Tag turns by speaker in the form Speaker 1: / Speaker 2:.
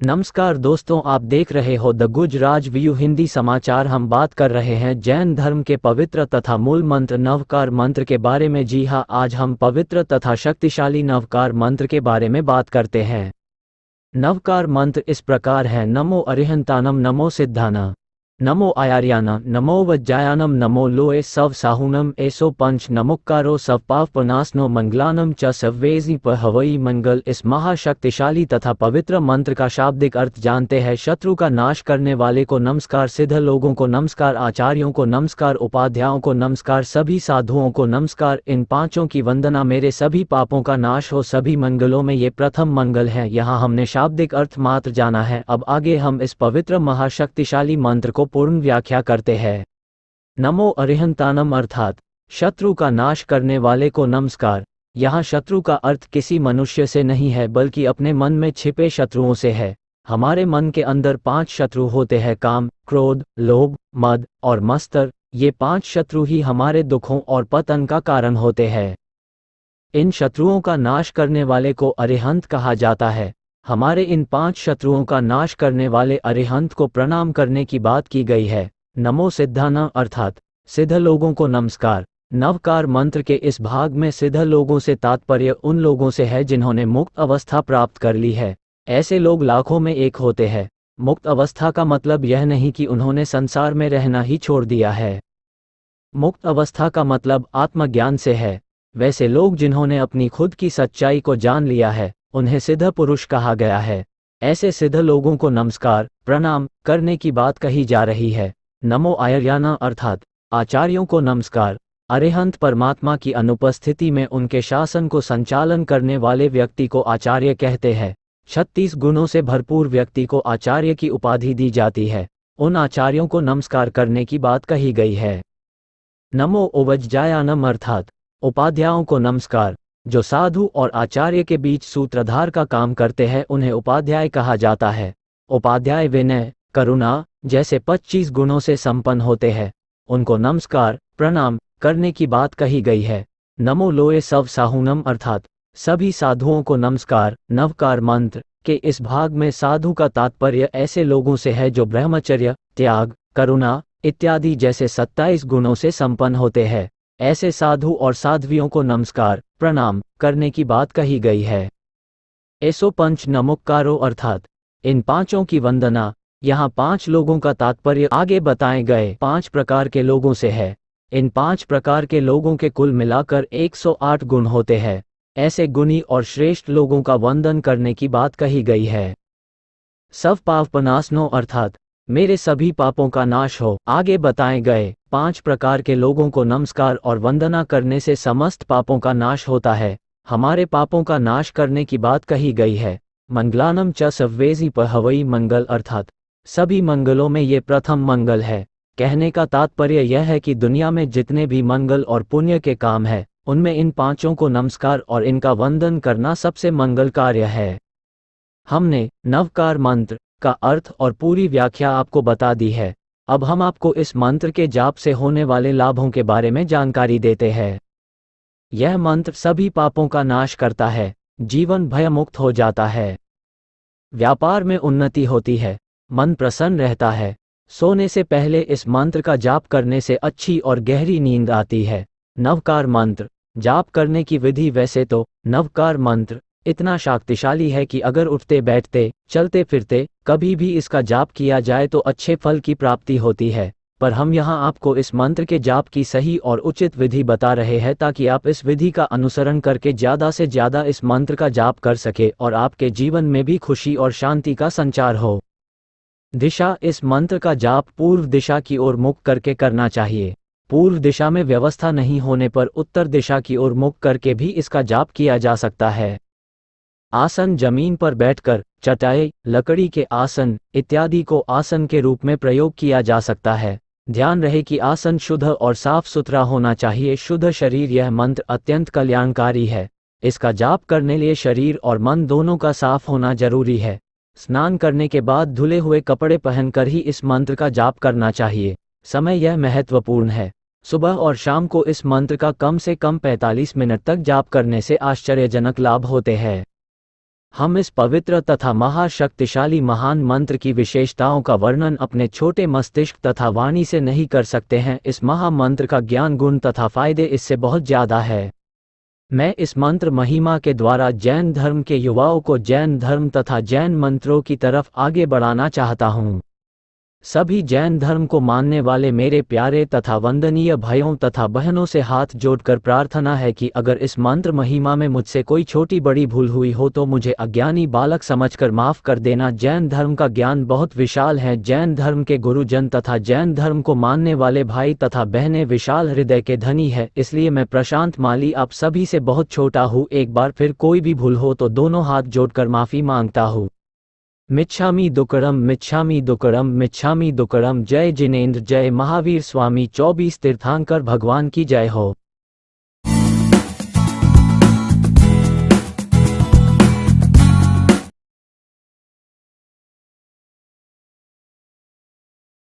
Speaker 1: नमस्कार दोस्तों, आप देख रहे हो द गुजरात व्यू हिंदी समाचार। हम बात कर रहे हैं जैन धर्म के पवित्र तथा मूल मंत्र नवकार मंत्र के बारे में। जी हाँ, आज हम पवित्र तथा शक्तिशाली नवकार मंत्र के बारे में बात करते हैं। नवकार मंत्र इस प्रकार है: नमो अरिहंतानम, नमो सिद्धाना, नमो आयार्याना, नमो वज्जायानम, नमो लोए सव साहुनम, एसो पंच नमुक्कारो सव पाव पनासनो मंगलानम च सव्वेजी प हवई मंगल। इस महाशक्तिशाली तथा पवित्र मंत्र का शाब्दिक अर्थ जानते हैं। शत्रु का नाश करने वाले को नमस्कार, सिद्ध लोगों को नमस्कार, आचार्यों को नमस्कार, उपाध्यायों को नमस्कार, सभी साधुओं को नमस्कार। इन पांचों की वंदना, मेरे सभी पापों का नाश हो, सभी मंगलों में ये प्रथम मंगल है। यहाँ हमने शाब्दिक अर्थ मात्र जाना है। अब आगे हम इस पवित्र महाशक्तिशाली मंत्र को पूर्ण व्याख्या करते हैं। नमो अरिहंतानम अर्थात शत्रु का नाश करने वाले को नमस्कार। यहाँ शत्रु का अर्थ किसी मनुष्य से नहीं है, बल्कि अपने मन में छिपे शत्रुओं से है। हमारे मन के अंदर 5 शत्रु होते हैं: काम, क्रोध, लोभ, मद और मत्सर। ये 5 शत्रु ही हमारे दुखों और पतन का कारण होते हैं। इन शत्रुओं का नाश करने वाले को अरिहंत कहा जाता है। हमारे इन 5 शत्रुओं का नाश करने वाले अरिहंत को प्रणाम करने की बात की गई है। नमो सिद्धाना अर्थात सिद्ध लोगों को नमस्कार। नवकार मंत्र के इस भाग में सिद्ध लोगों से तात्पर्य उन लोगों से है जिन्होंने मुक्त अवस्था प्राप्त कर ली है। ऐसे लोग लाखों में एक होते हैं। मुक्त अवस्था का मतलब यह नहीं कि उन्होंने संसार में रहना ही छोड़ दिया है। मुक्त अवस्था का मतलब आत्मज्ञान से है। वैसे लोग जिन्होंने अपनी खुद की सच्चाई को जान लिया है, उन्हें सिद्ध पुरुष कहा गया है। ऐसे सिद्ध लोगों को नमस्कार, प्रणाम करने की बात कही जा रही है। नमो आयर्याना अर्थात आचार्यों को नमस्कार। अरिहंत परमात्मा की अनुपस्थिति में उनके शासन को संचालन करने वाले व्यक्ति को आचार्य कहते हैं। 36 गुणों से भरपूर व्यक्ति को आचार्य की उपाधि दी जाती है। उन आचार्यों को नमस्कार करने की बात कही गई है। नमो ओवज्जायानम अर्थात उपाध्यायों को नमस्कार। जो साधु और आचार्य के बीच सूत्रधार का काम करते हैं, उन्हें उपाध्याय कहा जाता है। उपाध्याय विनय, करुणा जैसे 25 गुणों से संपन्न होते हैं। उनको नमस्कार, प्रणाम करने की बात कही गई है। नमो लोए सव साहुनम अर्थात सभी साधुओं को नमस्कार। नवकार मंत्र के इस भाग में साधु का तात्पर्य ऐसे लोगों से है जो ब्रह्मचर्य, त्याग, करुणा इत्यादि जैसे 27 गुणों से संपन्न होते हैं। ऐसे साधु और साध्वियों को नमस्कार, प्रणाम करने की बात कही गई है। एसो पंच नमुक्कारो अर्थात इन पांचों की वंदना। यहाँ 5 लोगों का तात्पर्य आगे बताए गए 5 प्रकार के लोगों से है। इन 5 प्रकार के लोगों के कुल मिलाकर 108 गुण होते हैं। ऐसे गुणी और श्रेष्ठ लोगों का वंदन करने की बात कही गई है। सब पाप पनासनो अर्थात मेरे सभी पापों का नाश हो। आगे बताए गए 5 प्रकार के लोगों को नमस्कार और वंदना करने से समस्त पापों का नाश होता है। हमारे पापों का नाश करने की बात कही गई है। मंगलानम च सव्वेजी प हवई मंगल अर्थात सभी मंगलों में ये प्रथम मंगल है। कहने का तात्पर्य यह है कि दुनिया में जितने भी मंगल और पुण्य के काम है, उनमें इन 5 को नमस्कार और इनका वंदन करना सबसे मंगल कार्य है। हमने नवकार मंत्र का अर्थ और पूरी व्याख्या आपको बता दी है। अब हम आपको इस मंत्र के जाप से होने वाले लाभों के बारे में जानकारी देते हैं। यह मंत्र सभी पापों का नाश करता है। जीवन भयमुक्त हो जाता है। व्यापार में उन्नति होती है। मन प्रसन्न रहता है। सोने से पहले इस मंत्र का जाप करने से अच्छी और गहरी नींद आती है। नवकार मंत्र जाप करने की विधि। वैसे तो नवकार मंत्र इतना शक्तिशाली है कि अगर उठते बैठते चलते फिरते कभी भी इसका जाप किया जाए तो अच्छे फल की प्राप्ति होती है। पर हम यहाँ आपको इस मंत्र के जाप की सही और उचित विधि बता रहे हैं, ताकि आप इस विधि का अनुसरण करके ज़्यादा से ज़्यादा इस मंत्र का जाप कर सके और आपके जीवन में भी खुशी और शांति का संचार हो। दिशा: इस मंत्र का जाप पूर्व दिशा की ओर मुख करके करना चाहिए। पूर्व दिशा में व्यवस्था नहीं होने पर उत्तर दिशा की ओर मुख करके भी इसका जाप किया जा सकता है। आसन: जमीन पर बैठकर, चटाई, लकड़ी के आसन इत्यादि को आसन के रूप में प्रयोग किया जा सकता है। ध्यान रहे कि आसन शुद्ध और साफ सुथरा होना चाहिए। शुद्ध शरीर: यह मंत्र अत्यंत कल्याणकारी है। इसका जाप करने लिए शरीर और मन दोनों का साफ होना जरूरी है। स्नान करने के बाद धुले हुए कपड़े पहनकर ही इस मंत्र का जाप करना चाहिए। समय: यह महत्वपूर्ण है। सुबह और शाम को इस मंत्र का कम से कम 45 मिनट तक जाप करने से आश्चर्यजनक लाभ होते हैं। हम इस पवित्र तथा महाशक्तिशाली महान मंत्र की विशेषताओं का वर्णन अपने छोटे मस्तिष्क तथा वाणी से नहीं कर सकते हैं। इस महामंत्र का ज्ञान, गुण तथा फायदे इससे बहुत ज़्यादा है। मैं इस मंत्र महिमा के द्वारा जैन धर्म के युवाओं को जैन धर्म तथा जैन मंत्रों की तरफ आगे बढ़ाना चाहता हूँ। सभी जैन धर्म को मानने वाले मेरे प्यारे तथा वंदनीय भाइयों तथा बहनों से हाथ जोड़कर प्रार्थना है कि अगर इस मंत्र महिमा में मुझसे कोई छोटी बड़ी भूल हुई हो तो मुझे अज्ञानी बालक समझकर माफ कर देना। जैन धर्म का ज्ञान बहुत विशाल है। जैन धर्म के गुरुजन तथा जैन धर्म को मानने वाले भाई तथा बहनें विशाल हृदय के धनी है। इसलिए मैं प्रशांत माली आप सभी से बहुत छोटा हूँ। एक बार फिर कोई भी भूल हो तो दोनों हाथ जोड़कर माफी मांगता हूँ। मिच्छामी दुक्कड़म, मिच्छामी दुक्कड़म, मिच्छामी दुक्कड़म। जय जिनेंद्र, जय महावीर स्वामी। 24 तीर्थंकर भगवान की जय हो।